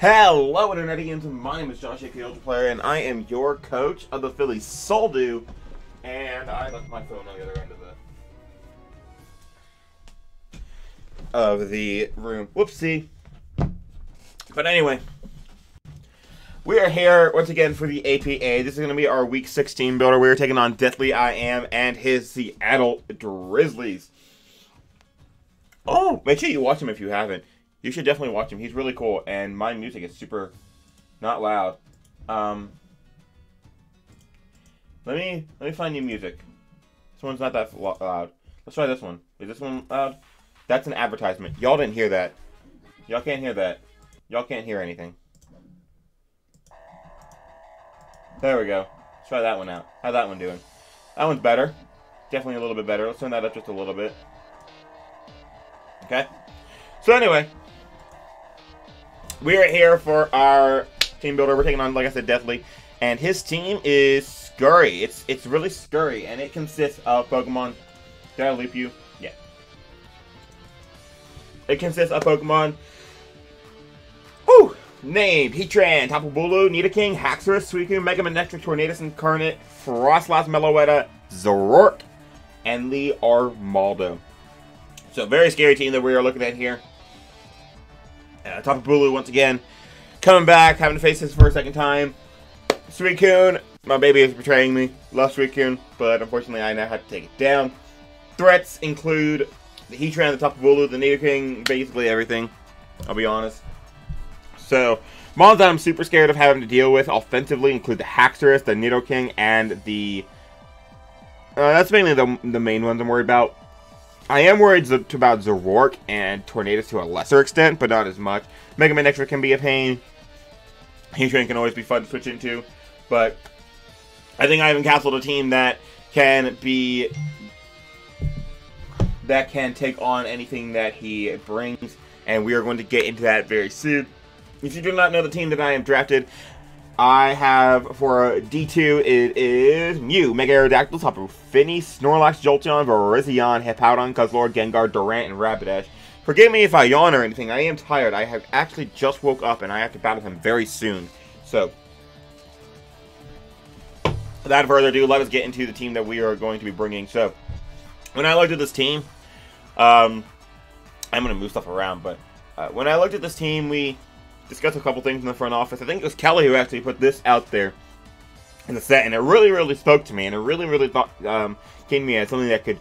Hello, Internetians. My name is Josh, aka ultraplayer, and I am your coach of the Philly Soldo. And I left my phone on the other end of the room. Whoopsie. But anyway, we are here once again for the APA. This is going to be our Week 16 builder. We are taking on DeathlyiAm and his Seattle Drizzlies. Oh, make sure you watch him if you haven't. You should definitely watch him. He's really cool, and my music is super not loud. Let me find new music. This one's not that loud. Let's try this one. Is this one loud? That's an advertisement. Y'all didn't hear that. Y'all can't hear that. Y'all can't hear anything. There we go. Let's try that one out. How's that one doing? That one's better. Definitely a little bit better. Let's turn that up just a little bit. Okay. So anyway, we are here for our team builder. We're taking on, like I said, Deathly, and his team is scurry. It's really scurry, and it consists of Pokemon. Did I leap you? Yeah. It consists of Pokemon. Woo! Named Heatran, Tapu Bulu, Nidoking, Haxorus, Suicune, Mega Manectric, Tornadus Incarnate, Frostlass, Meloetta, Zoroark, and Lee Armaldo. So very scary team that we are looking at here. Tapu Bulu once again coming back, having to face this for a second time. Suicune, my baby is betraying me. Love Suicune, but unfortunately I now have to take it down. Threats include the Heatran, the Tapu Bulu, the Nidoking, basically everything. I'll be honest. So mons that I'm super scared of having to deal with offensively include the Haxorus, the Nidoking, and the. That's mainly the main ones I'm worried about. I am worried about Zoroark and Tornadus to a lesser extent, but not as much. Mega Manectric can be a pain. Heatran can always be fun to switch into, but I think I have encapsulated a team that can take on anything that he brings, and we are going to get into that very soon. If you do not know the team that I have drafted, I have for D2, it is Mew, Mega Aerodactyl, Tapu Fini, Snorlax, Jolteon, Virizion, Hippowdon, Guzzlord, Gengar, Durant, and Rapidash. Forgive me if I yawn or anything, I am tired. I have actually just woke up and I have to battle him very soon. So, without further ado, let us get into the team that we are going to be bringing. So, when I looked at this team, I'm going to move stuff around, but when I looked at this team, we discussed a couple things in the front office. I think it was Kelly who actually put this out there in the set, and it really spoke to me, and it really thought came to me as something that could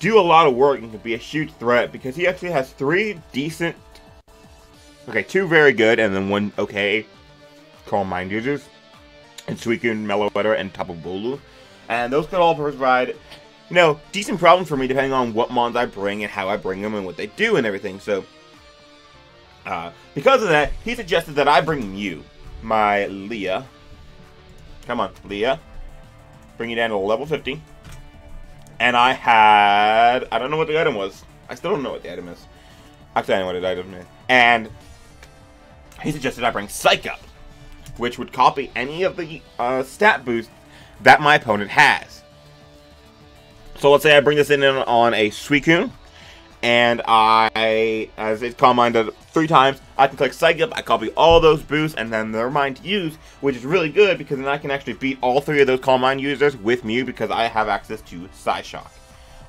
do a lot of work and could be a huge threat, because he actually has two very good and then one okay Calm Mind users, and Suicune, Meloetta, and Tapu Bulu, and those could all provide, you know, decent problems for me depending on what mons I bring and how I bring them and what they do and everything. So because of that, he suggested that I bring Mew, my Leah. Come on, Leah. Bring you down to level 50. And I don't know what the item was. I still don't know what the item is. Actually, I know what the item is. And he suggested I bring Psych Up, which would copy any of the stat boosts that my opponent has. So let's say I bring this in on a Suicune, and as it's Calm Minded 3 times, I can click Psych Up, I copy all those boosts, and then they're mine to use, which is really good, because then I can actually beat all 3 of those Calm Mind users with Mew, because I have access to Psyshock.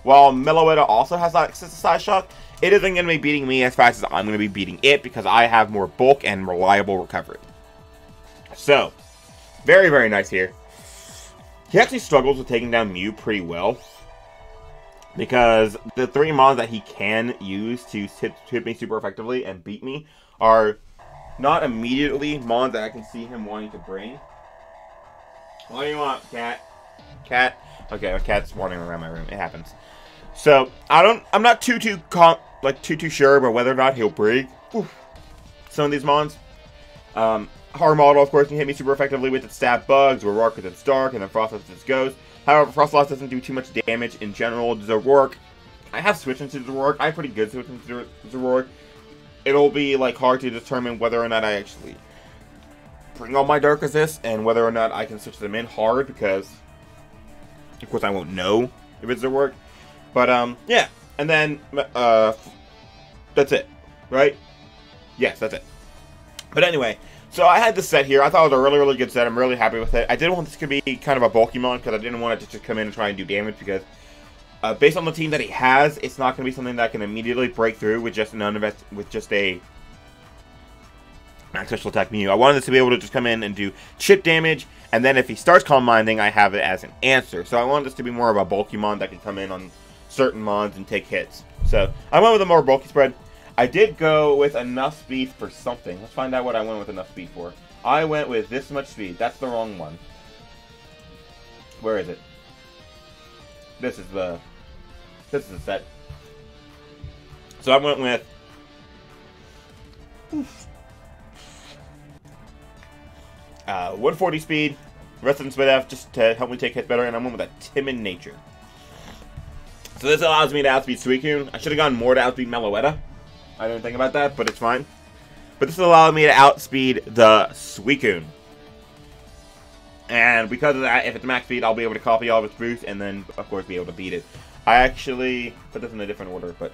While Meloetta also has access to Psyshock, it isn't going to be beating me as fast as I'm going to be beating it, because I have more bulk and reliable recovery. So, very nice here. He actually struggles with taking down Mew pretty well, because the 3 mons that he can use to hit me super effectively and beat me are not immediately mons that I can see him wanting to bring. What do you want, cat? Cat? Okay, a cat's wandering around my room. It happens. So I'm not too sure about whether or not he'll bring some of these mons. Armaldo, of course, can hit me super effectively with its stab bugs, Zoroark with its dark, and then Frostlass with its ghost. However, Frostlass doesn't do too much damage in general. Zoroark, I have switched into Zoroark. I have pretty good switch into Zoroark. It'll be like hard to determine whether or not I actually bring all my Dark Resist and whether or not I can switch them in hard, because of course I won't know if it's Zoroark. But yeah, and then that's it, right? Yes, that's it. But anyway, So I had this set here. I thought it was a really, really good set. I'm really happy with it. I did want this to be kind of a bulky mon because I didn't want it to just come in and try and do damage because based on the team that he has, it's not going to be something that can immediately break through with just a max special attack Mew. I wanted this to be able to just come in and do chip damage, and then if he starts Calm Minding, I have it as an answer. So I wanted this to be more of a bulky mon that can come in on certain mons and take hits. So I went with a more bulky spread. I did go with enough speed for something. Let's find out what I went with enough speed for. I went with this much speed. That's the wrong one. Where is it? This is the set. So I went with 140 speed, Resident Speed F just to help me take hits better, and I went with a timid nature. So this allows me to outspeed Suicune. I should have gone more to outspeed Meloetta. I didn't think about that, but it's fine. But this allowed me to outspeed the Suicune. And because of that, if it's max speed, I'll be able to copy all of its boosts and then, of course, be able to beat it. I actually put this in a different order, but...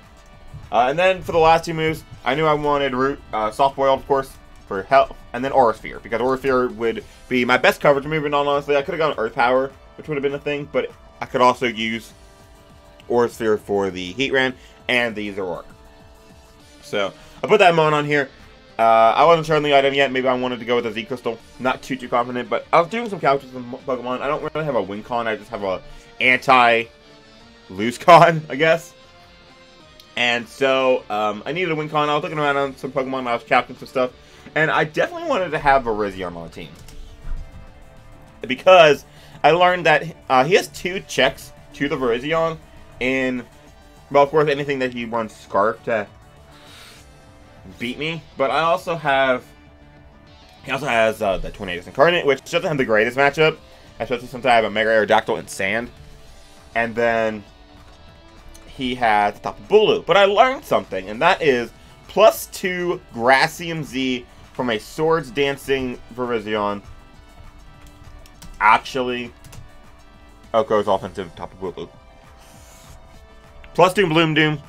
and then for the last two moves, I knew I wanted Soft Boiled, of course, for health, and then Aura Sphere, because Aura Sphere would be my best coverage move, and honestly, I could have gone Earth Power, which would have been a thing, but I could also use Aura Sphere for the Heatran and the Zoroark. So, I put that mon on here. I wasn't sure on the item yet. Maybe I wanted to go with a Z Crystal. Not too confident, but I was doing some couches with Pokemon. I don't really have a win con. I just have a anti-lose con, I guess. And so, I needed a win con. I was looking around on some Pokemon. I was capturing some stuff. And I definitely wanted to have Virizion on the team. Because I learned that he has 2 checks to the Virizion in, well, of course, anything that he wants Scarf to beat me. But I also have, he also has the Tornadus Incarnate, which doesn't have the greatest matchup, especially since I have a Mega Aerodactyl and Sand. And then he has Tapu Bulu. But I learned something, and that is +2 Gracium Z from a Swords Dancing Virizion actually outgoes offensive Tapu Bulu. +2 Bloom Doom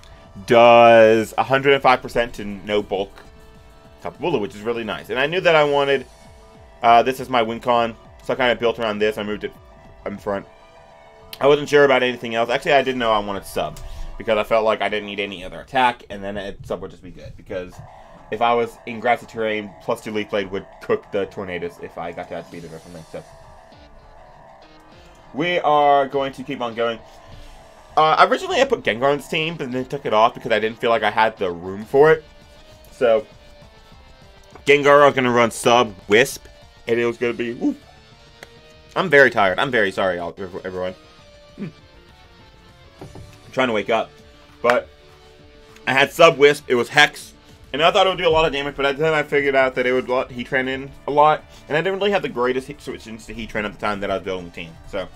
does 105% to no bulk Tapu Bulu, which is really nice. And I knew that I wanted this as my win con, so I kind of built around this. I moved it in front. I wasn't sure about anything else. Actually, I didn't know I wanted sub, because I felt like I didn't need any other attack, and then sub would just be good. Because if I was in grassy terrain, +2 Leaf Blade would cook the Tornadus if I got to outspeed it or something. So we are going to keep on going. Originally I put Gengar on this team, but then took it off because I didn't feel like I had the room for it. So Gengar, I was going to run sub Wisp, and it was going to be... Woo. I'm very tired. I'm very sorry, everyone. I'm trying to wake up. But I had sub Wisp, it was Hex, and I thought it would do a lot of damage, but then I figured out that it would let Heatran in a lot, and I didn't really have the greatest switch-ins to Heatran at the time that I was building the team. So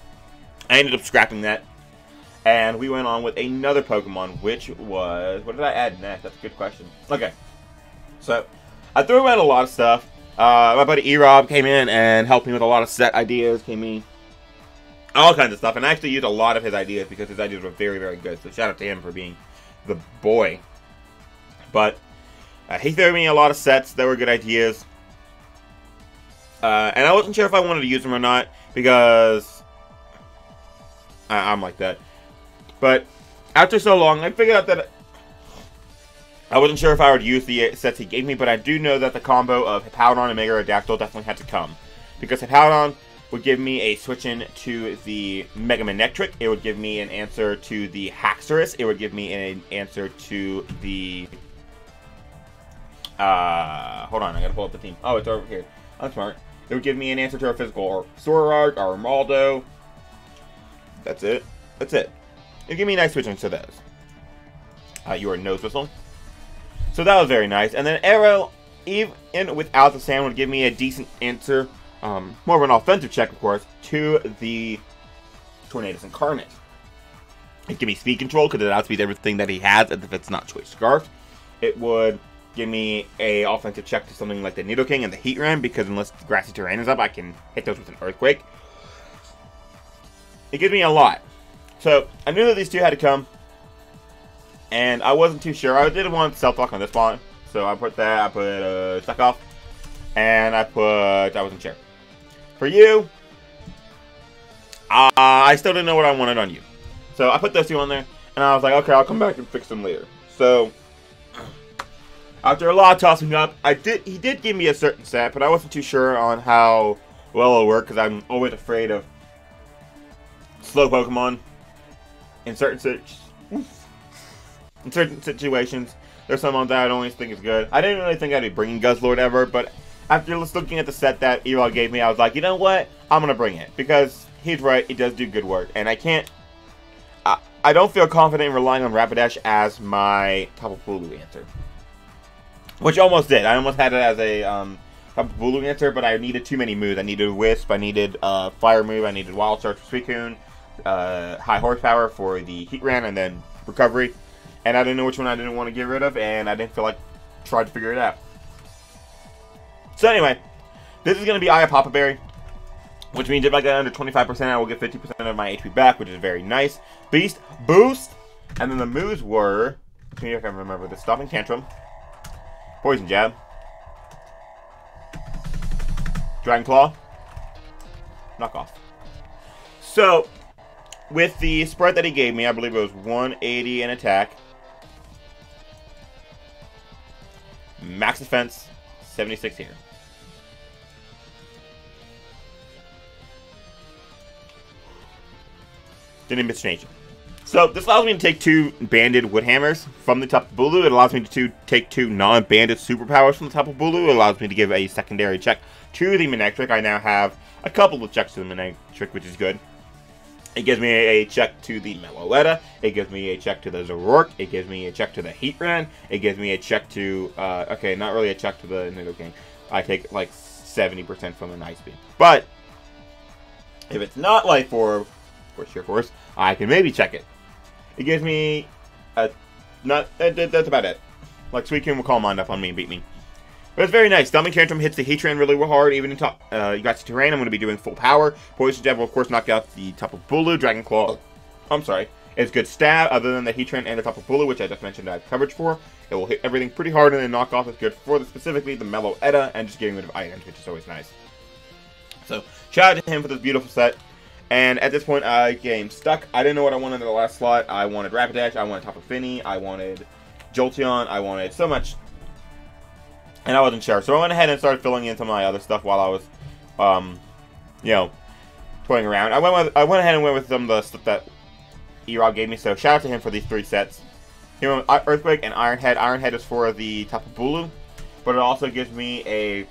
I ended up scrapping that. And we went on with another Pokemon, which was... What did I add next? That's a good question. Okay. So, I threw out a lot of stuff. My buddy E-Rob came in and helped me with a lot of set ideas. Came in. All kinds of stuff. And I actually used a lot of his ideas because his ideas were very, very good. So, shout out to him for being the boy. But, he threw me a lot of sets that were good ideas. And I wasn't sure if I wanted to use them or not. Because... I'm like that. But after so long, I figured out that I wasn't sure if I would use the sets he gave me, but I do know that the combo of Hippowdon and Mega Aerodactyl definitely had to come. Because Hippowdon would give me a switch in to the Mega Manectric, it would give me an answer to the Haxorus, it would give me an answer to the... hold on, I gotta pull up the team. Oh, it's over here. I'm smart. It would give me an answer to our physical, or Sorark, or Rimaldo. That's it. That's it. It'll give me a nice switch into those. Your Nose Whistle. So that was very nice. And then Arrow, even without the Sand, would give me a decent answer, more of an offensive check, of course, to the Tornadus Incarnate. It'd give me speed control, because it outspeeds everything that he has, if it's not Choice Scarf. It would give me a offensive check to something like the Nidoking and the Heatran, because unless the grassy terrain is up, I can hit those with an Earthquake. It gives me a lot. So, I knew that these two had to come, and I wasn't too sure. I did want Self-Lock on this one, so I put that, I put Suck Off, And I wasn't sure. For you, I still didn't know what I wanted on you. So I put those two on there, and I was like, okay, I'll come back and fix them later. So after a lot of tossing up, he did give me a certain set, but I wasn't too sure on how well it'll work, because I'm always afraid of slow Pokemon in certain situations. There's some that I don't always think is good. I didn't really think I'd be bringing Guzzlord ever, but after looking at the set that Erod gave me, I was like, you know what? I'm going to bring it, because he's right, it does do good work, and I don't feel confident in relying on Rapidash as my Tapu Bulu answer. Which I almost did. I almost had it as a Tapu Bulu answer, but I needed too many moves. I needed Wisp, I needed Fire move, I needed Wild Charge for Suicune, High Horsepower for the Heatran, and then Recovery. And I didn't know which one I didn't want to get rid of, and I didn't feel like trying to figure it out. So anyway, this is going to be Aya Papa Berry, which means if I get under 25%, I will get 50% of my HP back, which is very nice. Beast Boost, and then the moves were, see if I can remember this, Stomping Tantrum, Poison Jab, Dragon Claw, Knock Off. So, with the spread that he gave me, I believe it was 180 in attack, max defense, 76 here. Didn't miss change. So this allows me to take 2 banded wood hammers from the Tapu Bulu. It allows me to take 2 non-banded superpowers from the Tapu Bulu. It allows me to give a secondary check to the Manectric. I now have a couple of checks to the Manectric, which is good. It gives me a check to the Meloetta. It gives me a check to the Zoroark. It gives me a check to the Heatran. It gives me a check to, okay, not really a check to the Nidoking. I take like 70% from an Ice Beam. But if it's not Life Orb or Sheer Force, I can maybe check it. It gives me that's about it. Like Suicune will call Mind up on me and beat me. But it's very nice. Stomping Tantrum hits the Heatran really hard, even in top. You got the terrain. I'm going to be doing full power. Poison Jab will, of course, knock out the Tapu Bulu. Dragon Claw, I'm sorry, it's good stab, other than the Heatran and the Tapu Bulu, which I just mentioned I have coverage for. It will hit everything pretty hard, and then Knock Off is good for specifically the Meloetta and just getting rid of items, which is always nice. So, shout out to him for this beautiful set. And at this point, I game stuck. I didn't know what I wanted in the last slot. I wanted Rapidash, I wanted Tapu Fini, I wanted Jolteon, I wanted so much. And I wasn't sure. So I went ahead and started filling in some of my other stuff while I was, you know, toying around. I went ahead and went with some of the stuff that Erod gave me. So shout out to him for these 3 sets. He went with Earthquake and Iron Head. Iron Head is for the Tapu Bulu, but it also gives me a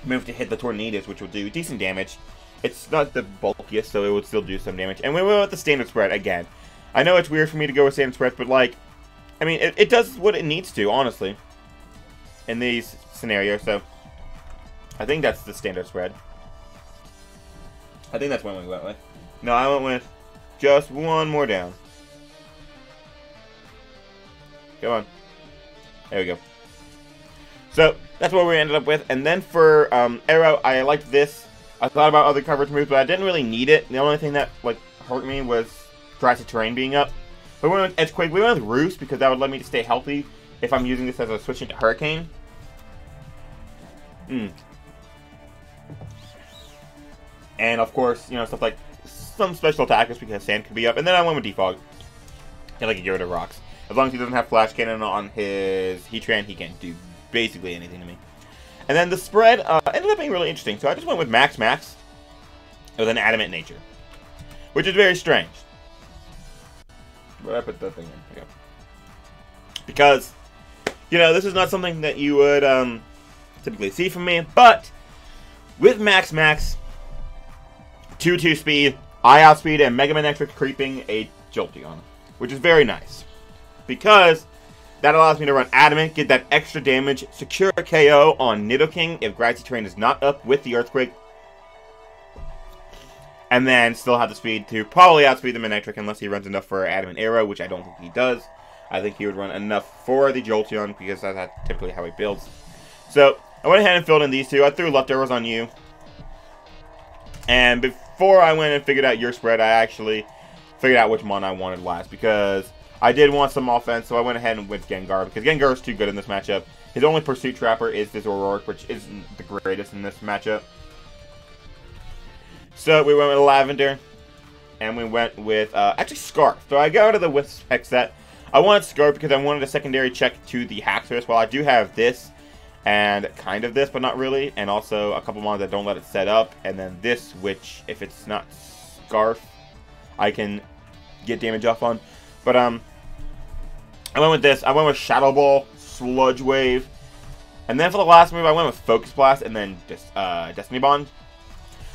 move to hit the Tornadus, which will do decent damage. It's not the bulkiest, so it would still do some damage. And we went with the standard spread again. I know it's weird for me to go with standard spread, but like, I mean, it does what it needs to, honestly, in these scenarios. So I think that's the standard spread. I think that's what we went with. No, I went with just one more down. Come on. There we go. So that's what we ended up with. And then for Arrow, I liked this. I thought about other coverage moves, but I didn't really need it. The only thing that like hurt me was Grassy Terrain being up. But we went with Edgequake. We went with Roost because that would let me to stay healthy if I'm using this as a switch into Hurricane. And of course, you know, stuff like some special attackers because Sand could be up. And then I went with Defog. And like a get rid of rocks. As long as he doesn't have Flash Cannon on his Heatran, he can't do basically anything to me. And then the spread ended up being really interesting. So I just went with Max with an Adamant Nature, which is very strange. But I put that thing in. Okay. Because, you know, this is not something that you would typically see from me. But with Max, 2-2 speed, I outspeed, and Mega Manectric creeping a Jolteon, which is very nice. Because that allows me to run Adamant, get that extra damage, secure a KO on Nidoking if Grassy Terrain is not up with the Earthquake. And then still have the speed to probably outspeed the Manectric unless he runs enough for Adamant Arrow, which I don't think he does. I think he would run enough for the Jolteon because that's typically how he builds. So I went ahead and filled in these 2. I threw leftovers on you. And before I went and figured out your spread, I actually figured out which one I wanted last because I did want some offense, so I went ahead and went Gengar, because Gengar is too good in this matchup. His only Pursuit Trapper is this O'Rourke, which isn't the greatest in this matchup. So we went with Lavender, and we went with, actually Scarf. So I go to the Wisp Hex set. I wanted Scarf because I wanted a secondary check to the Haxorus. Well, I do have this, and kind of this, but not really. And also a couple mons that don't let it set up. And then this, which, if it's not Scarf, I can get damage off on. But, I went with this. I went with Shadow Ball, Sludge Wave. And then for the last move, I went with Focus Blast and then just, Destiny Bond.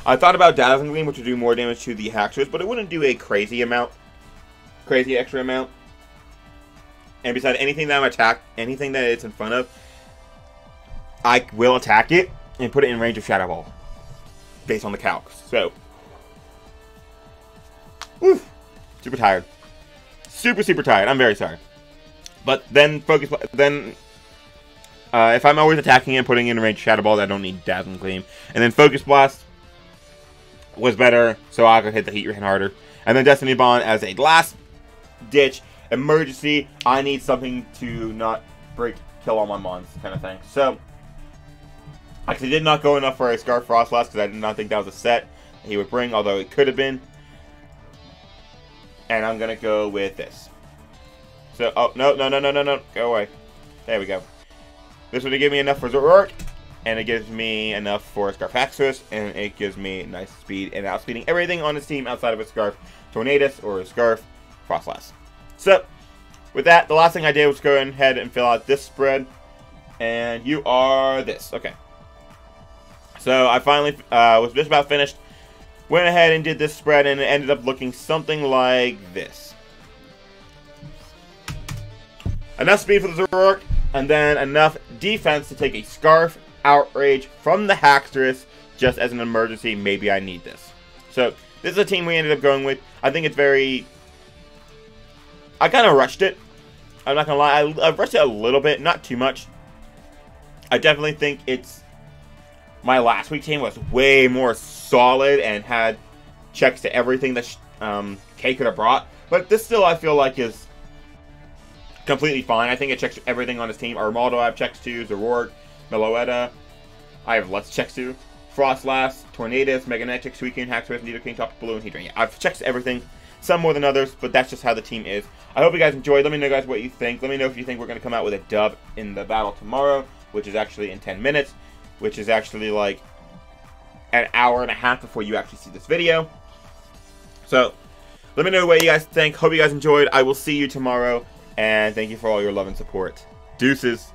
I thought about Dazzling Gleam, which would do more damage to the Haxorus, but it wouldn't do a crazy extra amount. And besides, anything that I'm anything that it's in front of, I will attack it and put it in range of Shadow Ball, based on the calcs. So, whew, super tired, super tired. I'm very sorry. But then if I'm always attacking and putting in range of Shadow Ball, I don't need Dazzling Gleam. And then Focus Blast was better, so I could hit the Heat Rain harder. And then Destiny Bond as a last ditch emergency. I need something to not kill all my mons, kind of thing. So, actually did not go enough for a Scarf Frostlass because I did not think that was a set he would bring, although it could have been. And I'm gonna go with this. So, oh no, go away. There we go. This would give me enough for Zoroark, and it gives me enough for Scarf Haxorus, and it gives me nice speed and outspeeding everything on his team outside of a Scarf Tornadus or a Scarf Frostlass. So, with that, the last thing I did was go ahead and fill out this spread, and you are this. Okay. So, I finally was just about finished, went ahead and did this spread, and it ended up looking something like this. Enough speed for the Zoroark, and then enough defense to take a Scarf Outrage from the Haxorus just as an emergency. Maybe I need this. So, this is a team we ended up going with. I think it's very... I kind of rushed it. I'm not going to lie. I rushed it a little bit, not too much. I definitely think it's... My last week team was way more solid and had checks to everything that Kay could have brought. But this still, I feel like, is completely fine. I think it checks everything on his team. Armaldo I have checks to, Zoroark, Meloetta, I have less checks to, Frostlass, Tornadus, Meganetic, Suicune, Haxorus, Nidoking, Toxic Balloon, Heatran. Yeah, I've checked everything, some more than others, but that's just how the team is. I hope you guys enjoyed. Let me know, guys, what you think. Let me know if you think we're going to come out with a dub in the battle tomorrow, which is actually in 10 minutes, which is actually like an hour and a half before you actually see this video. So, let me know what you guys think. Hope you guys enjoyed. I will see you tomorrow, and thank you for all your love and support. Deuces.